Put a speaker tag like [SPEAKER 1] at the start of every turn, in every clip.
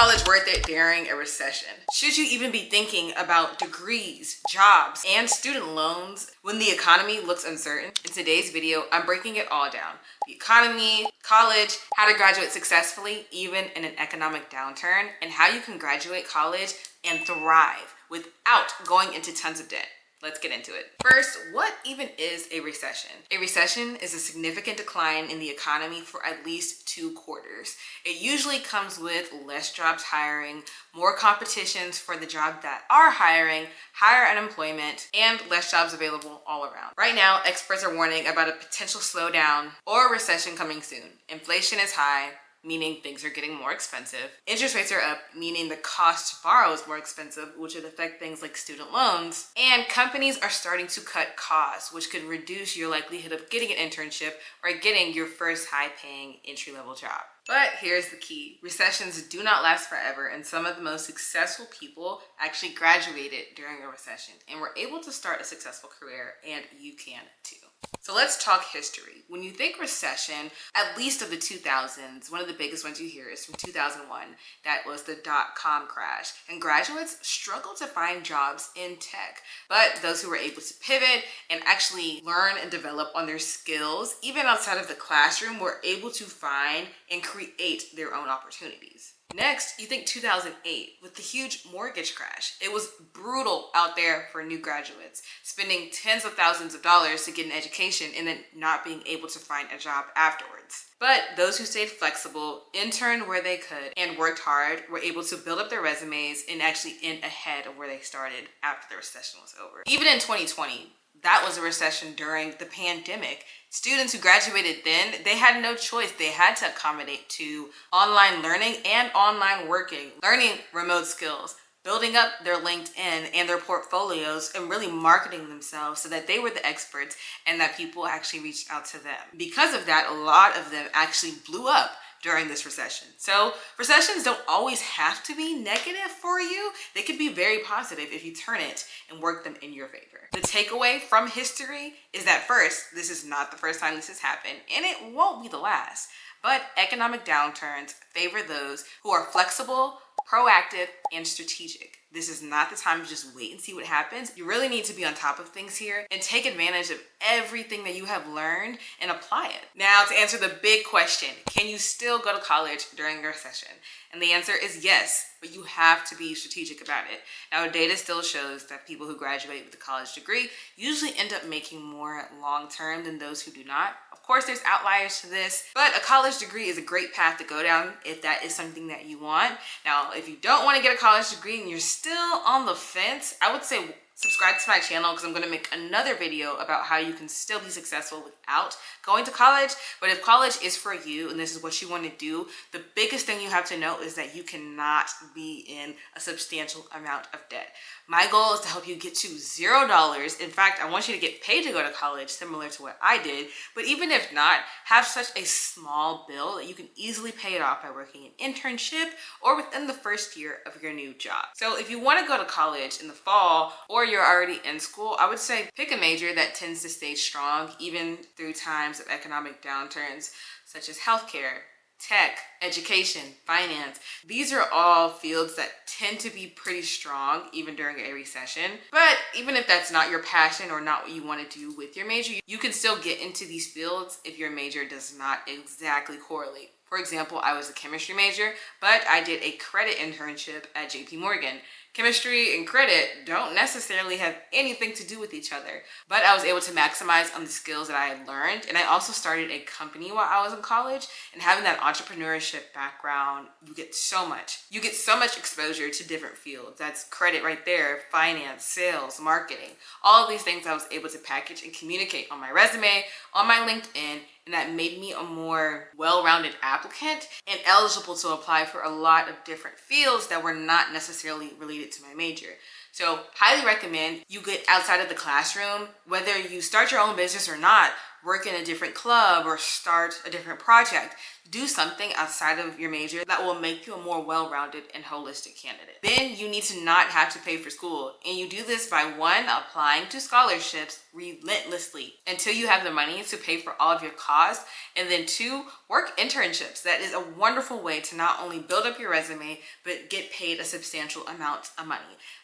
[SPEAKER 1] college worth it during a recession? Should you even be thinking about degrees, jobs, and student loans when the economy looks uncertain? In today's video, I'm breaking it all down. The economy, college, how to graduate successfully even in an economic downturn, and how you can graduate college and thrive without going into tons of debt. Let's get into it. First, what even is a recession? A recession is a significant decline in the economy for at least 2 quarters. It usually comes with less jobs hiring, more competitions for the job that are hiring, higher unemployment, and less jobs available all around. Right now, experts are warning about a potential slowdown or a recession coming soon. Inflation is high, meaning things are getting more expensive. Interest rates are up, meaning the cost to borrow is more expensive, which would affect things like student loans. And companies are starting to cut costs, which could reduce your likelihood of getting an internship or getting your first high-paying entry-level job. But here's the key. Recessions do not last forever, and some of the most successful people actually graduated during a recession and were able to start a successful career, and you can too. So let's talk history. When you think recession, at least of the 2000s, one of the biggest ones you hear is from 2001. That was the dot-com crash. And graduates struggled to find jobs in tech. But those who were able to pivot and actually learn and develop on their skills, even outside of the classroom, were able to find and create their own opportunities. Next, you think 2008 with the huge mortgage crash. It was brutal out there for new graduates, spending tens of thousands of dollars to get an education and then not being able to find a job afterwards. But those who stayed flexible, interned where they could, and worked hard were able to build up their resumes and actually end ahead of where they started after the recession was over. Even in 2020, that was a recession during the pandemic. Students who graduated then, they had no choice. They had to accommodate to online learning and online working, learning remote skills, building up their LinkedIn and their portfolios, and really marketing themselves so that they were the experts and that people actually reached out to them. Because of that, a lot of them actually blew up during this recession. So recessions don't always have to be negative for you. They can be very positive if you turn it and work them in your favor. The takeaway from history is that first, this is not the first time this has happened, and it won't be the last. But economic downturns favor those who are flexible, proactive, and strategic. This is not the time to just wait and see what happens. You really need to be on top of things here and take advantage of everything that you have learned and apply it. Now, to answer the big question, can you still go to college during a recession? And the answer is yes, but you have to be strategic about it. Now, data still shows that people who graduate with a college degree usually end up making more long-term than those who do not. Of course, there's outliers to this, but a college degree is a great path to go down if that is something that you want. Now, if you don't want to get a college degree and you're still on the fence, I would say subscribe to my channel because I'm going to make another video about how you can still be successful without going to college. But if college is for you and this is what you want to do, the biggest thing you have to know is that you cannot be in a substantial amount of debt. My goal is to help you get to $0. In fact, I want you to get paid to go to college, similar to what I did. But even if not, have such a small bill that you can easily pay it off by working an internship or within the first year of your new job. So if you want to go to college in the fall or you're already in school, I would say pick a major that tends to stay strong even through times of economic downturns, such as healthcare, tech, education, finance. These are all fields that tend to be pretty strong even during a recession. But even if that's not your passion or not what you want to do with your major, you can still get into these fields if your major does not exactly correlate. For example, I was a chemistry major, but I did a credit internship at JP Morgan. Chemistry and credit don't necessarily have anything to do with each other, but I was able to maximize on the skills that I had learned. And I also started a company while I was in college, and having that entrepreneurship background, you get so much exposure to different fields. That's credit right there, finance, sales, marketing, all of these things I was able to package and communicate on my resume, on my LinkedIn, and that made me a more well-rounded applicant and eligible to apply for a lot of different fields that were not necessarily related to my major. So highly recommend you get outside of the classroom, whether you start your own business or not. work in a different club, or start a different project. Do something outside of your major that will make you a more well-rounded and holistic candidate. Then you need to not have to pay for school. And you do this by 1, applying to scholarships relentlessly until you have the money to pay for all of your costs. And then 2, work internships. That is a wonderful way to not only build up your resume, but get paid a substantial amount of money.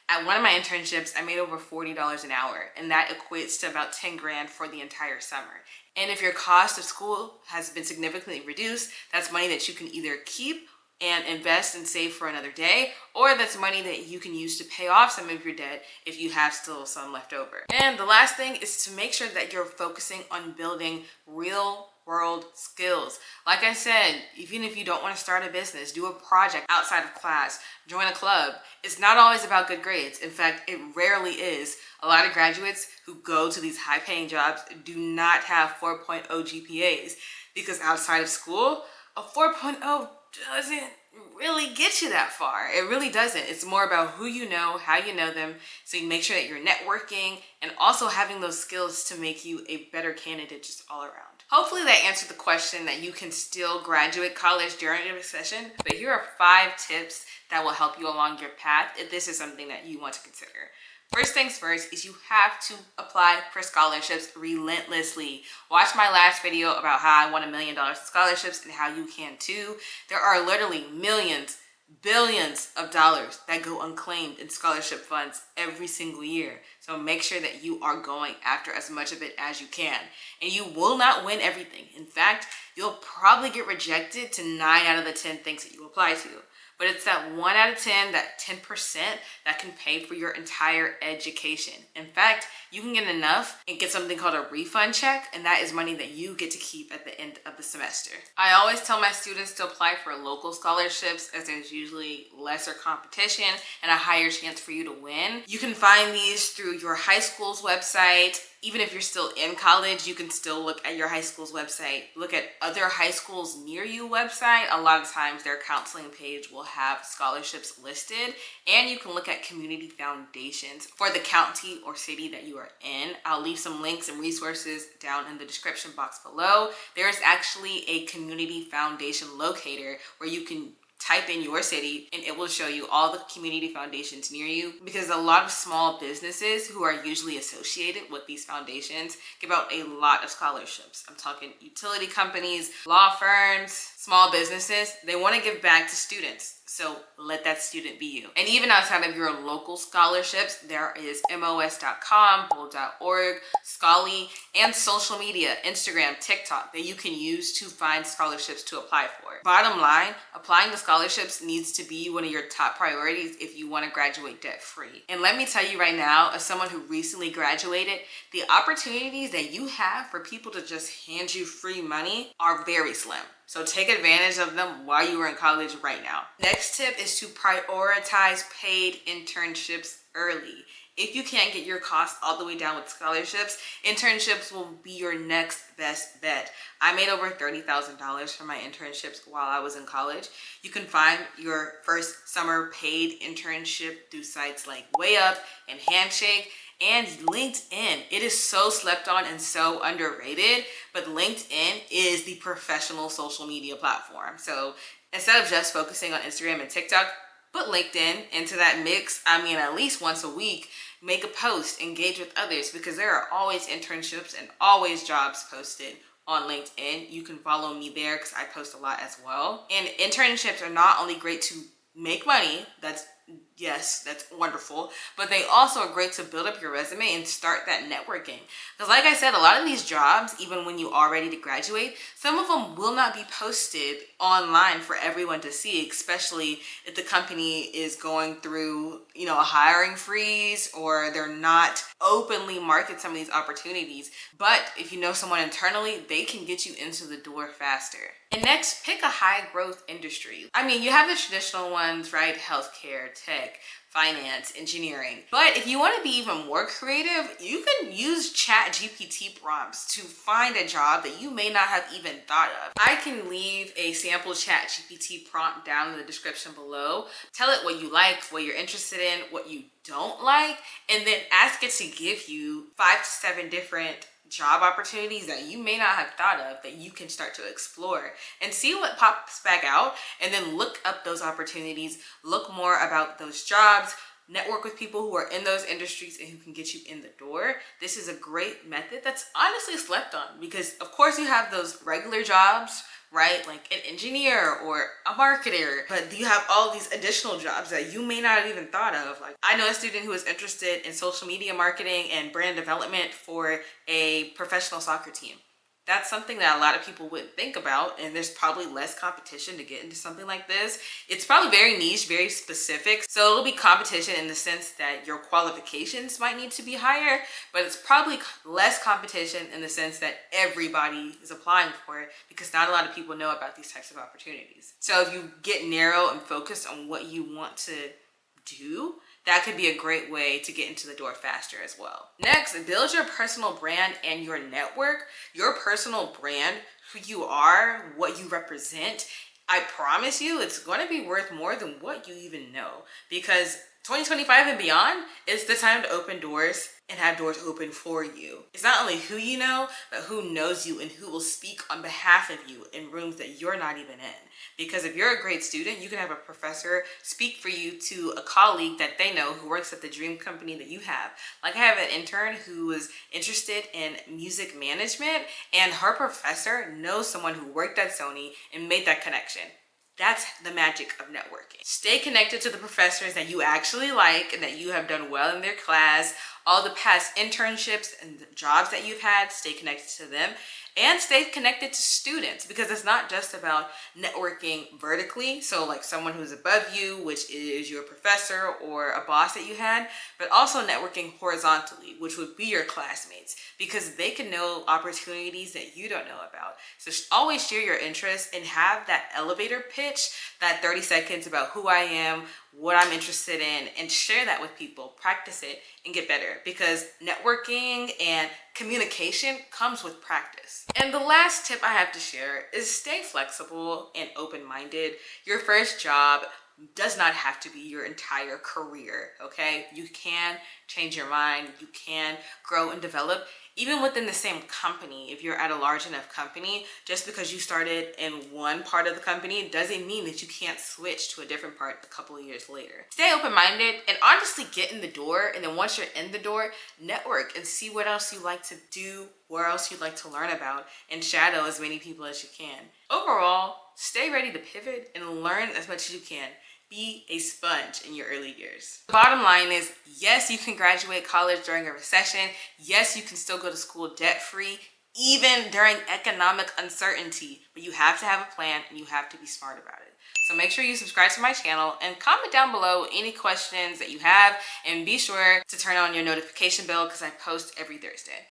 [SPEAKER 1] At one of my internships, I made over $40 an hour, and that equates to about 10 grand for the entire summer. And if your cost of school has been significantly reduced, that's money that you can either keep and invest and save for another day, or that's money that you can use to pay off some of your debt if you have still some left over. And the last thing is to make sure that you're focusing on building real world skills. Like I said, even if you don't want to start a business, do a project outside of class, join a club. It's not always about good grades. In fact, it rarely is. A lot of graduates who go to these high-paying jobs do not have 4.0 GPAs because outside of school, a 4.0 doesn't really get you that far. It really doesn't. It's more about who you know, how you know them, so you make sure that you're networking and also having those skills to make you a better candidate just all around. Hopefully that answered the question that you can still graduate college during a recession, but here are 5 tips that will help you along your path if this is something that you want to consider. First things first is you have to apply for scholarships relentlessly. Watch my last video about how I won $1 million in scholarships and how you can too. There are literally millions, billions of dollars that go unclaimed in scholarship funds every single year. So make sure that you are going after as much of it as you can. And you will not win everything. In fact, you'll probably get rejected to 9 out of the 10 things that you apply to. But it's that 1 out of 10, that 10% that can pay for your entire education. In fact, you can get enough and get something called a refund check, and that is money that you get to keep at the end of the semester. I always tell my students to apply for local scholarships, as there's usually lesser competition and a higher chance for you to win. You can find these through your high school's website. Even if you're still in college, you can still look at your high school's website. Look at other high schools near you website. A lot of times their counseling page will have scholarships listed, and you can look at community foundations for the county or city that you are in. I'll leave some links and resources down in the description box below. There's actually a community foundation locator where you can type in your city and it will show you all the community foundations near you, because a lot of small businesses who are usually associated with these foundations give out a lot of scholarships. I'm talking utility companies, law firms, small businesses. They want to give back to students. So let that student be you. And even outside of your local scholarships, there is mos.com, bold.org, Scholly, and social media, Instagram, TikTok, that you can use to find scholarships to apply for. Bottom line, applying to scholarships needs to be one of your top priorities if you want to graduate debt-free. And let me tell you right now, as someone who recently graduated, the opportunities that you have for people to just hand you free money are very slim. So take advantage of them while you are in college right now. Next tip is to prioritize paid internships early. If you can't get your costs all the way down with scholarships, internships will be your next best bet. I made over $30,000 from my internships while I was in college. You can find your first summer paid internship through sites like WayUp and Handshake and LinkedIn. It is so slept on and so underrated, but LinkedIn is the professional social media platform. So instead of just focusing on Instagram and TikTok, put LinkedIn into that mix. I mean, at least once a week, make a post, engage with others, because there are always internships and always jobs posted on LinkedIn. You can follow me there because I post a lot as well. And internships are not only great to make money, that's wonderful, but they also are great to build up your resume and start that networking. Because like I said, a lot of these jobs, even when you are ready to graduate, some of them will not be posted online for everyone to see, especially if the company is going through, a hiring freeze, or they're not openly market some of these opportunities. But if you know someone internally, they can get you into the door faster. And next, pick a high growth industry. I mean, you have the traditional ones, right? Healthcare, tech, finance, engineering. But if you want to be even more creative, you can use ChatGPT prompts to find a job that you may not have even thought of. I can leave a sample ChatGPT prompt down in the description below. Tell it what you like, what you're interested in, what you don't like, and then ask it to give you 5 to 7 different job opportunities that you may not have thought of that you can start to explore and see what pops back out, and then look up those opportunities, look more about those jobs, network with people who are in those industries and who can get you in the door. This is a great method that's honestly slept on, because of course you have those regular jobs, right? Like an engineer or a marketer, but you have all these additional jobs that you may not have even thought of. Like, I know a student who is interested in social media marketing and brand development for a professional soccer team. That's something that a lot of people wouldn't think about, and there's probably less competition to get into something like this. It's probably very niche, very specific, so it'll be competition in the sense that your qualifications might need to be higher, but it's probably less competition in the sense that everybody is applying for it, because not a lot of people know about these types of opportunities. So if you get narrow and focused on what you want to do, that could be a great way to get into the door faster as well. Next, build your personal brand and your network. Your personal brand, who you are, what you represent, I promise you it's going to be worth more than what you even know, because 2025 and beyond is the time to open doors and have doors open for you. It's not only who you know, but who knows you and who will speak on behalf of you in rooms that you're not even in. Because if you're a great student, you can have a professor speak for you to a colleague that they know who works at the dream company that you have. Like, I have an intern who was interested in music management, and her professor knows someone who worked at Sony and made that connection. That's the magic of networking. Stay connected to the professors that you actually like and that you have done well in their class. All the past internships and the jobs that you've had, stay connected to them. And stay connected to students, because it's not just about networking vertically, so like someone who's above you, which is your professor or a boss that you had, but also networking horizontally, which would be your classmates, because they can know opportunities that you don't know about. So always share your interests and have that elevator pitch, that 30 seconds about who I am, what I'm interested in, and share that with people. Practice it and get better, because networking and communication comes with practice. And the last tip I have to share is stay flexible and open-minded. Your first job does not have to be your entire career, okay? You can change your mind, you can grow and develop even within the same company. If you're at a large enough company, just because you started in one part of the company doesn't mean that you can't switch to a different part a couple of years later. Stay open-minded and honestly get in the door, and then once you're in the door, network and see what else you like to do, where else you'd like to learn about, and shadow as many people as you can. Overall, stay ready to pivot and learn as much as you can. Be a sponge in your early years. The bottom line is, yes, you can graduate college during a recession. Yes, you can still go to school debt-free, even during economic uncertainty, but you have to have a plan and you have to be smart about it. So make sure you subscribe to my channel and comment down below any questions that you have, and be sure to turn on your notification bell because I post every Thursday.